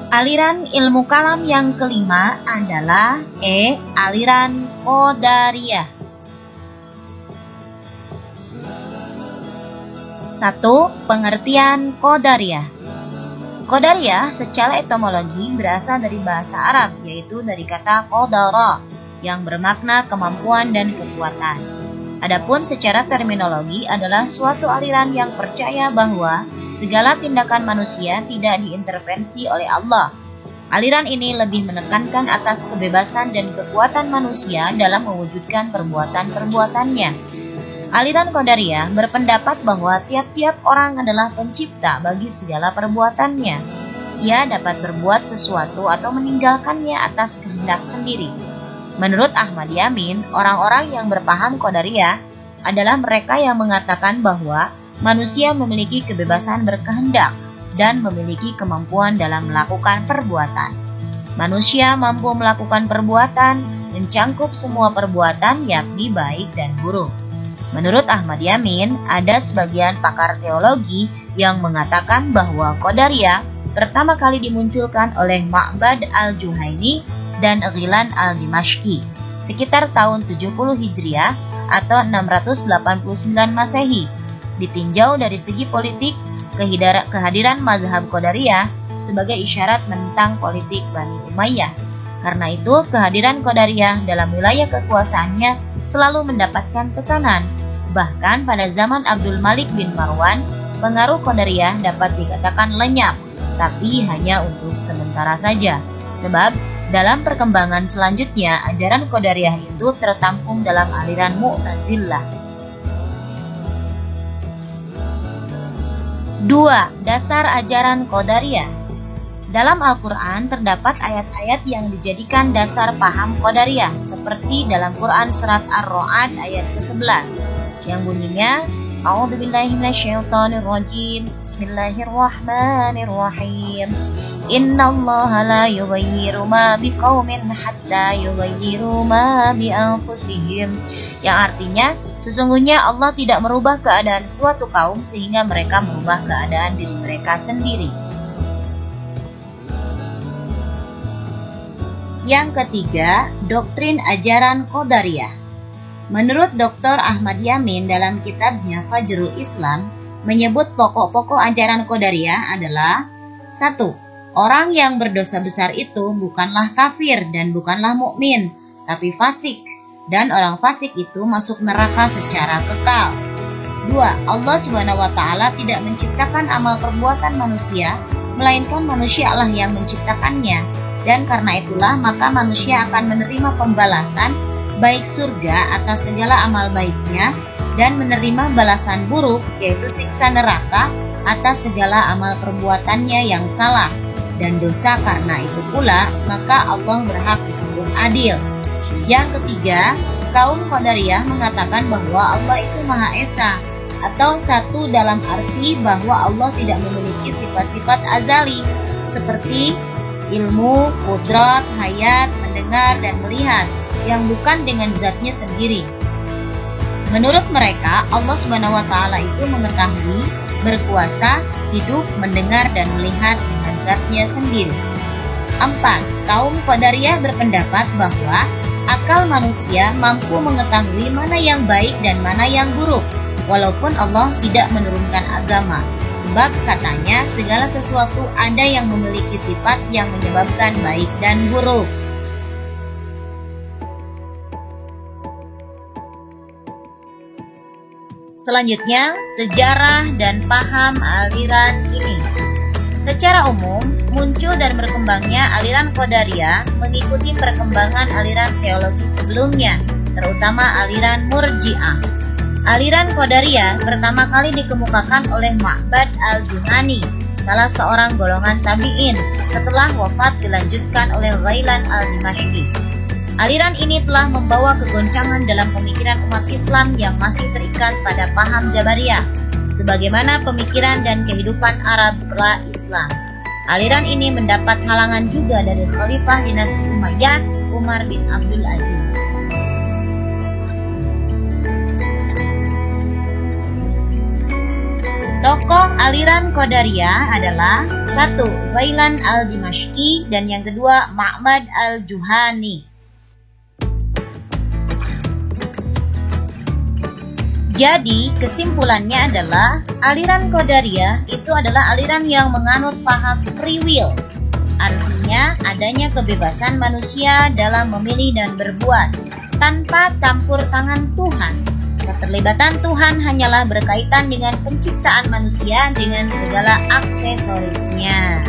Aliran ilmu kalam yang kelima adalah aliran Qadariyah. 1. Pengertian Qadariyah. Qadariyah secara etimologi berasal dari bahasa Arab, yaitu dari kata qadara yang bermakna kemampuan dan kekuatan. Adapun secara terminologi adalah suatu aliran yang percaya bahwa segala tindakan manusia tidak diintervensi oleh Allah. Aliran ini lebih menekankan atas kebebasan dan kekuatan manusia dalam mewujudkan perbuatan-perbuatannya. Aliran Qadariyah berpendapat bahwa tiap-tiap orang adalah pencipta bagi segala perbuatannya. Ia dapat berbuat sesuatu atau meninggalkannya atas kehendak sendiri. Menurut Ahmad Yamin, orang-orang yang berpaham Qadariyah adalah mereka yang mengatakan bahwa manusia memiliki kebebasan berkehendak dan memiliki kemampuan dalam melakukan perbuatan. Manusia mampu melakukan perbuatan, mencangkup semua perbuatan yakni baik dan buruk. Menurut Ahmad Yamin, ada sebagian pakar teologi yang mengatakan bahwa Qadariyah pertama kali dimunculkan oleh Ma'bad al-Juhaini dan Ghilan al-Dimashqi sekitar tahun 70 Hijriah atau 689 Masehi. Ditinjau dari segi politik, kehadiran mazhab Qadariyah sebagai isyarat menentang politik Bani Umayyah. Karena itu, kehadiran Qadariyah dalam wilayah kekuasaannya selalu mendapatkan tekanan. Bahkan pada zaman Abdul Malik bin Marwan, pengaruh Qadariyah dapat dikatakan lenyap, tapi hanya untuk sementara saja. Sebab dalam perkembangan selanjutnya, ajaran Qadariyah itu tertampung dalam aliran Mu'tazilah. 2. Dasar ajaran Qadariyah. Dalam Al-Quran terdapat ayat-ayat yang dijadikan dasar paham Qadariyah, seperti dalam Quran surat Ar-Ra'd ayat ke-11 yang bunyinya A'udzubillahi minasyaitonirrajim. Bismillahirrahmanirrahim. Innallaha la yughayyiru ma biqaumin hatta yughayyiru ma bi anfusihim. Yang artinya, sesungguhnya Allah tidak merubah keadaan suatu kaum sehingga mereka merubah keadaan diri mereka sendiri. Yang ketiga, doktrin ajaran Qadariyah. Menurut Dr. Ahmad Yamin dalam kitabnya Fajrul Islam, menyebut pokok-pokok ajaran Qadariyah adalah 1. Orang yang berdosa besar itu bukanlah kafir dan bukanlah mukmin, tapi fasik, dan orang fasik itu masuk neraka secara kekal. 2. Allah Subhanahu wa Ta'ala tidak menciptakan amal perbuatan manusia, melainkan manusialah yang menciptakannya, dan karena itulah maka manusia akan menerima pembalasan baik surga atas segala amal baiknya dan menerima balasan buruk yaitu siksa neraka atas segala amal perbuatannya yang salah dan dosa. Karena itu pula maka Allah berhak disebut adil. Yang ketiga, kaum Qadariyah mengatakan bahwa Allah itu Maha Esa atau satu dalam arti bahwa Allah tidak memiliki sifat-sifat azali seperti ilmu, qudrat, hayat, mendengar, dan melihat yang bukan dengan zatnya sendiri. Menurut mereka, Allah Subhanahu wa Ta'ala itu mengetahui, berkuasa, hidup, mendengar, dan melihat dengan zatnya sendiri. 4. Kaum Qadariyah berpendapat bahwa akal manusia mampu mengetahui mana yang baik dan mana yang buruk, walaupun Allah tidak menurunkan agama. Sebab katanya segala sesuatu ada yang memiliki sifat yang menyebabkan baik dan buruk. Selanjutnya, sejarah dan paham aliran ini. Secara umum, muncul dan berkembangnya aliran Qadariyah mengikuti perkembangan aliran teologi sebelumnya, terutama aliran Murji'ah. Aliran Qadariyah pertama kali dikemukakan oleh Ma'bad al-Juhani, salah seorang golongan tabi'in, setelah wafat dilanjutkan oleh Ghilan al-Dimashqi. Aliran ini telah membawa kegoncangan dalam pemikiran umat Islam yang masih terikat pada paham Jabariyah, sebagaimana pemikiran dan kehidupan Arab pra-Islam. Aliran ini mendapat halangan juga dari Khalifah dinasti Umayyah, Umar bin Abdul Aziz. Tokoh aliran Qadariyah adalah satu, Ghailan al-Dimashqi, dan yang kedua Ma'bad al-Juhani. Jadi, kesimpulannya adalah aliran Qadariyah itu adalah aliran yang menganut paham free will. Artinya, adanya kebebasan manusia dalam memilih dan berbuat tanpa campur tangan Tuhan. Keterlibatan Tuhan hanyalah berkaitan dengan penciptaan manusia dengan segala aksesorisnya.